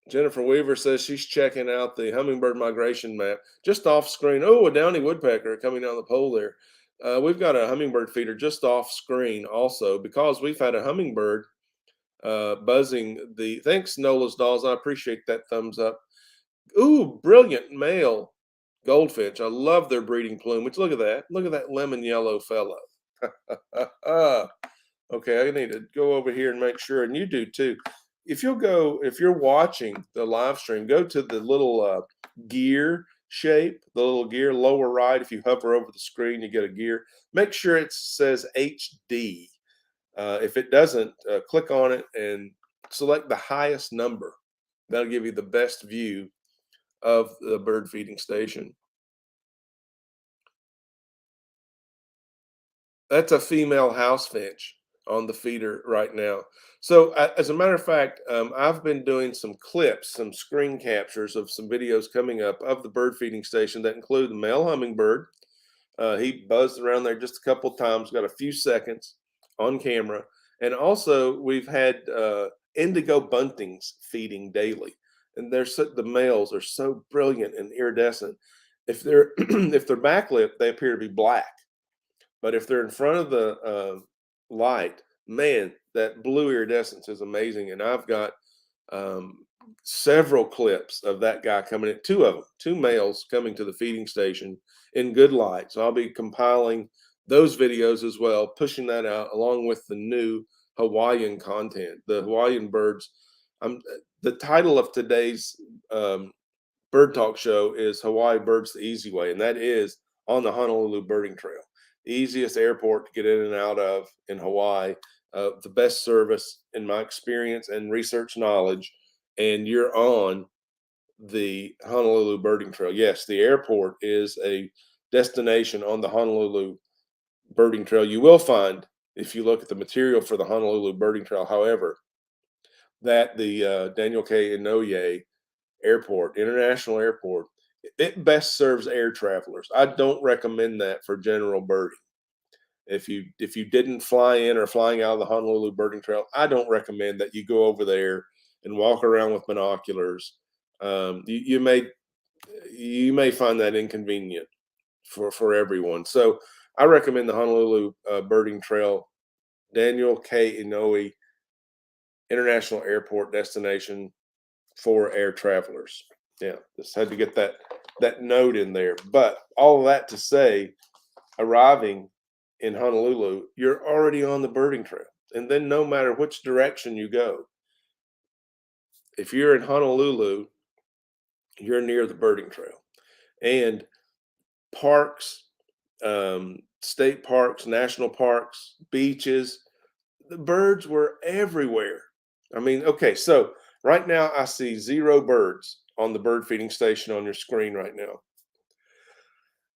Jennifer Weaver says she's checking out the hummingbird migration map just off screen. Oh, a downy woodpecker coming down the pole there. We've got a hummingbird feeder just off screen also because we've had a hummingbird buzzing the. Thanks, Nola's Dolls. I appreciate that thumbs up. Ooh, brilliant male goldfinch. I love their breeding plumage. Look at that. Look at that lemon yellow fellow. Okay, I need to go over here and make sure, and you do too. If you're watching the live stream, go to the little gear shape, the little gear lower right. If you hover over the screen, you get a gear. Make sure it says HD. If it doesn't, click on it and select the highest number. That'll give you the best view of the bird feeding station. That's a female house finch on the feeder right now. So as a matter of fact, I've been doing some clips, some screen captures of some videos coming up of the bird feeding station that include the male hummingbird. He buzzed around there just a couple of times, got a few seconds on camera. And also we've had indigo buntings feeding daily. And the males are so brilliant and iridescent. If they're if they're backlit, they appear to be black. But if they're in front of the light, man, that blue iridescence is amazing. And I've got several clips of that guy coming in, two of them, two males coming to the feeding station in good light. So I'll be compiling those videos as well, pushing that out along with the new Hawaiian content, the Hawaiian birds. The title of today's Bird Talk show is Hawaii Birds the Easy Way, and that is on the Honolulu Birding Trail. The easiest airport to get in and out of in Hawaii, the best service in my experience and research knowledge, and you're on the Honolulu Birding Trail. Yes, the airport is a destination on the Honolulu Birding Trail. You will find, if you look at the material for the Honolulu Birding Trail, however, that the Daniel K. Inouye Airport, International Airport, it best serves air travelers. I don't recommend that for general birding. If you didn't fly in or flying out of the Honolulu Birding Trail, I don't recommend that you go over there and walk around with binoculars. You may find that inconvenient for everyone. So I recommend the Honolulu Birding Trail, Daniel K. Inouye International Airport destination for air travelers. Yeah, just had to get that note in there. But all of that to say, arriving in Honolulu, you're already on the birding trail. And then no matter which direction you go, if you're in Honolulu, you're near the birding trail. And parks, state parks, national parks, beaches, the birds were everywhere. I mean, okay, so right now I see 0 birds on the bird feeding station on your screen right now.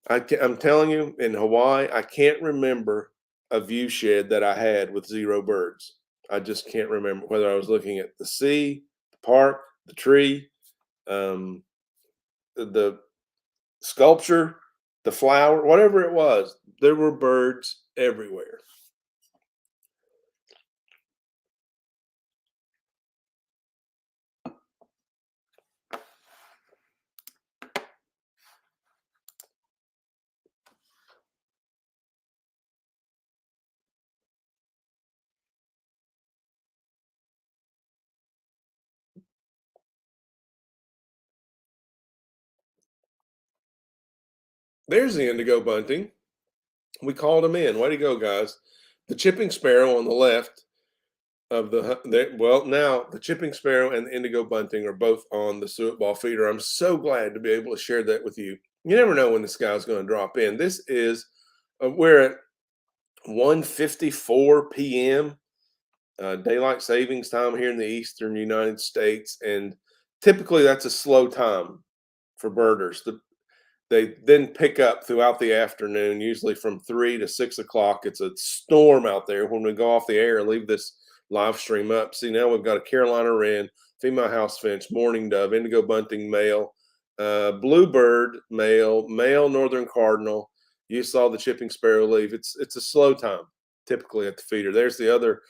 I'm telling you, in Hawaii, I can't remember a view shed that I had with 0 birds. I just can't remember whether I was looking at the sea, the park, the tree, the sculpture, the flower, whatever it was. There were birds everywhere. There's the indigo bunting. We called them in. Way to go, guys. The chipping sparrow on the left of now the chipping sparrow and the indigo bunting are both on the suet ball feeder. I'm so glad to be able to share that with you. You never know when this guy's going to drop in. This is we're at 1:54 p.m. Daylight savings time here in the eastern United States, and typically that's a slow time for birders. They then pick up throughout the afternoon, usually from 3 to 6 o'clock. It's a storm out there when we go off the air and leave this live stream up. See, now we've got a Carolina wren, female house finch, mourning dove, indigo bunting male, bluebird, male northern cardinal. You saw the chipping sparrow leave. It's a slow time typically at the feeder. There's the other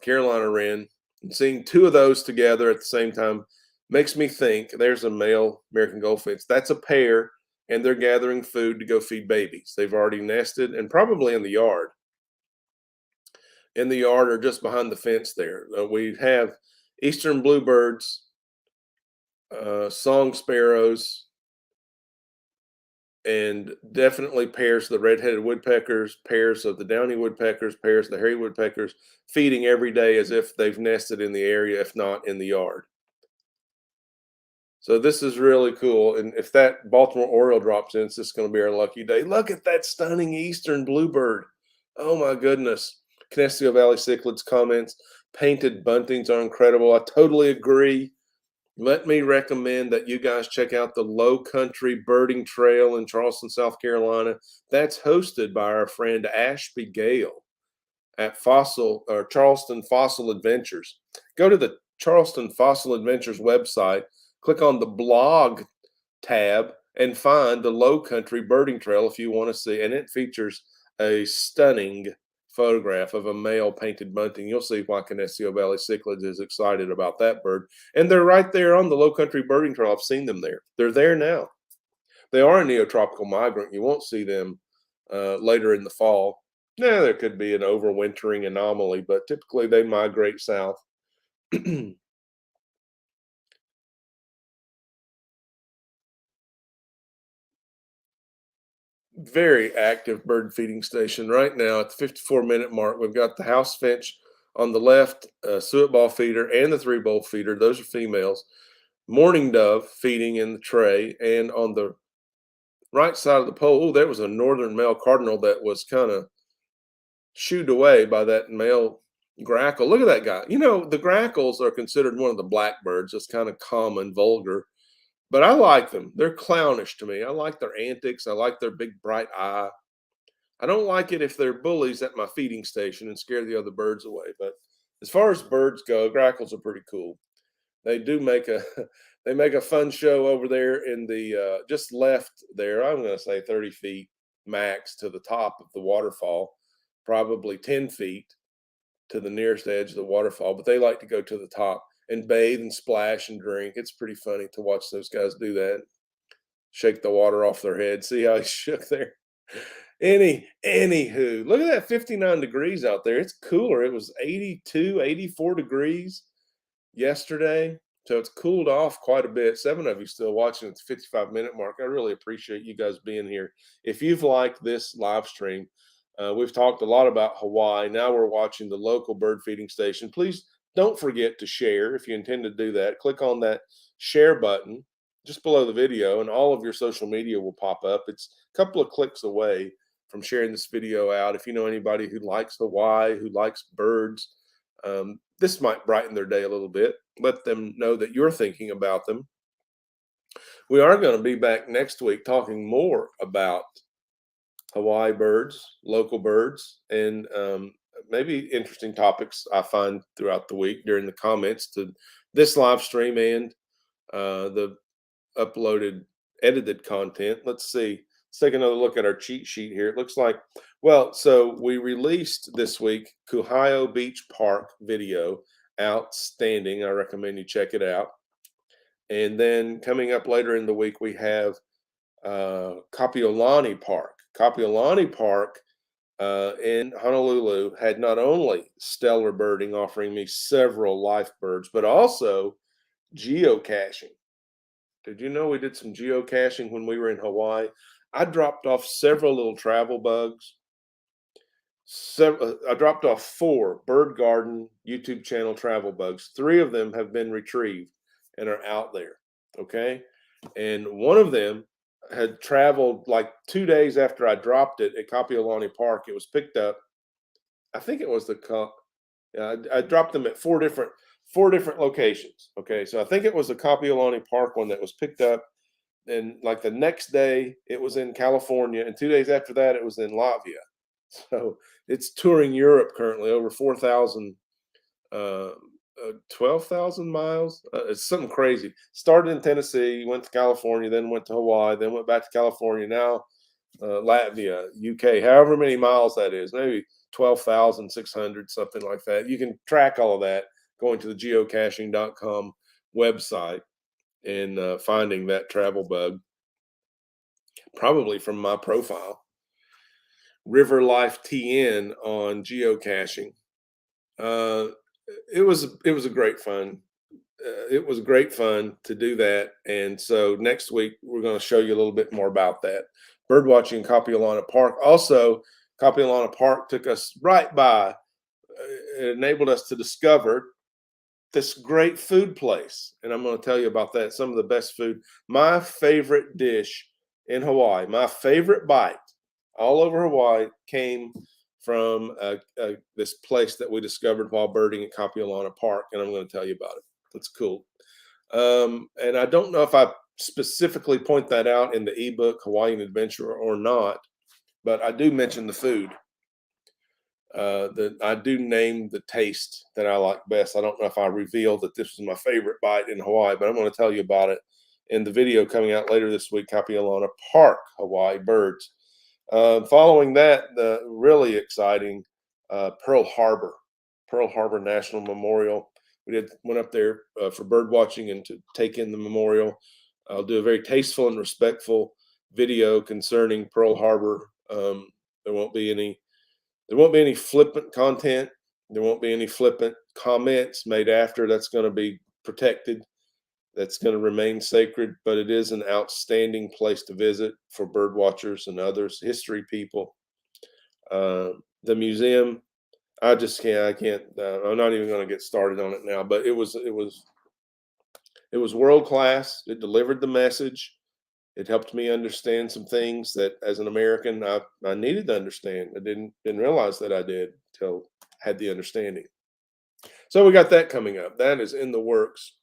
Carolina wren. And seeing two of those together at the same time makes me think there's a male American goldfinch. That's a pair, and they're gathering food to go feed babies. They've already nested and probably in the yard. In the yard or just behind the fence there. We have eastern bluebirds, song sparrows, and definitely pairs of the red-headed woodpeckers, pairs of the downy woodpeckers, pairs of the hairy woodpeckers, feeding every day as if they've nested in the area, if not in the yard. So this is really cool. And if that Baltimore Oriole drops in, it's just going to be our lucky day. Look at that stunning eastern bluebird. Oh my goodness. Canestio Valley cichlids comments. Painted buntings are incredible. I totally agree. Let me recommend that you guys check out the Low Country Birding Trail in Charleston, South Carolina. That's hosted by our friend Ashby Gale at Charleston Fossil Adventures. Go to the Charleston Fossil Adventures website, click on the blog tab, and find the Low Country Birding Trail if you want to see. And it features a stunning photograph of a male painted bunting. You'll see why Canestio Valley cichlids is excited about that bird. And they're right there on the Low Country Birding Trail. I've seen them there. They're there now. They are a neotropical migrant. You won't see them later in the fall. Yeah, there could be an overwintering anomaly, but typically they migrate south. Very active bird feeding station right now at the 54-minute mark. We've got the house finch on the left, suet ball feeder, and the three-bowl feeder. Those are females. Mourning dove feeding in the tray, and on the right side of the pole, oh, there was a northern male cardinal that was kind of shooed away by that male grackle. Look at that guy. You know, the grackles are considered one of the blackbirds. It's kind of common, vulgar. But I like them. They're clownish to me. I like their antics. I like their big bright eye. I don't like it if they're bullies at my feeding station and scare the other birds away. But as far as birds go, grackles are pretty cool. They do make a they make a fun show over there in the just left there. I'm going to say 30 feet max to the top of the waterfall, probably 10 feet to the nearest edge of the waterfall. But they like to go to the top and bathe and splash and drink. It's pretty funny to watch those guys do that. Shake the water off their head. See how he shook there. Anywho, look at that 59 degrees out there. It's cooler. It was 82, 84 degrees yesterday. So it's cooled off quite a bit. 7 of you still watching at the 55-minute mark. I really appreciate you guys being here. If you've liked this live stream, we've talked a lot about Hawaii. Now we're watching the local bird feeding station. Please don't forget to share if you intend to do that. Click on that share button just below the video, and all of your social media will pop up. It's a couple of clicks away from sharing this video out. If you know anybody who likes Hawaii, who likes birds, this might brighten their day a little bit. Let them know that you're thinking about them. We are going to be back next week talking more about Hawaii birds, local birds, and maybe interesting topics I find throughout the week during the comments to this live stream and the uploaded edited content. Let's see. Let's take another look at our cheat sheet here. It looks like, well, so we released this week Kuhio Beach Park video. Outstanding. I recommend you check it out. And then coming up later in the week, we have Kapiolani Park. Kapiolani Park in Honolulu had not only stellar birding, offering me several life birds, but also geocaching. Did you know we did some geocaching when we were in Hawaii? I dropped off several little travel bugs. I dropped off 4 birdgarden YouTube channel travel bugs. 3 of them have been retrieved and are out there. Okay. And one of them had traveled like 2 days after I dropped it at Kapiolani Park. It was picked up. I think it was I dropped them at 4 different locations. Okay, so I think it was the Kapiolani Park one that was picked up, and like the next day it was in California, and 2 days after that it was in Latvia. So it's touring Europe currently, over 4,000 12,000 miles. It's something crazy. Started in Tennessee, went to California, then went to Hawaii, then went back to California. Now Latvia, UK, however many miles that is, maybe 12,600, something like that. You can track all of that going to the geocaching.com website and finding that travel bug, probably from my profile, River Life TN on geocaching. It was a great fun. It was great fun to do that. And so next week we're going to show you a little bit more about that. Birdwatching in Kapiolani Park. Also, Kapiolani Park took us right by. It enabled us to discover this great food place. And I'm going to tell you about that. Some of the best food. My favorite dish in Hawaii, my favorite bite all over Hawaii came from this place that we discovered while birding at Kapiolani Park. And I'm going to tell you about it. It's cool. And I don't know if I specifically point that out in the ebook, Hawaiian Adventure, or not, but I do mention the food. I do name the taste that I like best. I don't know if I revealed that this was my favorite bite in Hawaii, but I'm going to tell you about it in the video coming out later this week, Kapiolani Park, Hawaii birds. Following that, the really exciting Pearl Harbor National Memorial. We went up there for bird watching and to take in the memorial. I'll do a very tasteful and respectful video concerning Pearl Harbor. There won't be any flippant content. There won't be any flippant comments made after. That's going to be protected. That's going to remain sacred, but it is an outstanding place to visit for bird watchers and others, history people. The museum, I can't. I'm not even going to get started on it now. But it was world class. It delivered the message. It helped me understand some things that, as an American, I needed to understand. I didn't realize that I did until I had the understanding. So we got that coming up. That is in the works.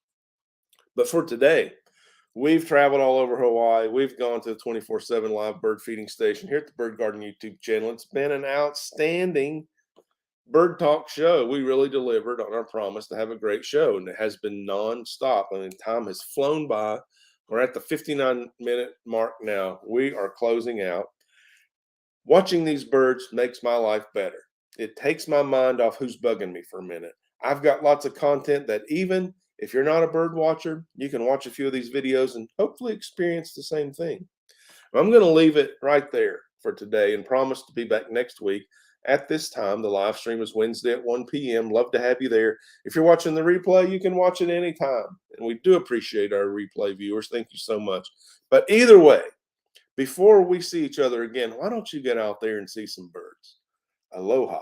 But for today, we've traveled all over Hawaii. We've gone to the 24/7 live bird feeding station here at the Bird Garden YouTube channel. It's been an outstanding bird talk show. We really delivered on our promise to have a great show, and it has been nonstop. I mean, time has flown by. We're at the 59-minute mark now. We are closing out. Watching these birds makes my life better. It takes my mind off who's bugging me for a minute. I've got lots of content that even if you're not a bird watcher, you can watch a few of these videos and hopefully experience the same thing. I'm going to leave it right there for today and promise to be back next week at this time. The live stream is Wednesday at 1 p.m. Love to have you there. If you're watching the replay, you can watch it anytime. And we do appreciate our replay viewers. Thank you so much. But either way, before we see each other again, why don't you get out there and see some birds? Aloha.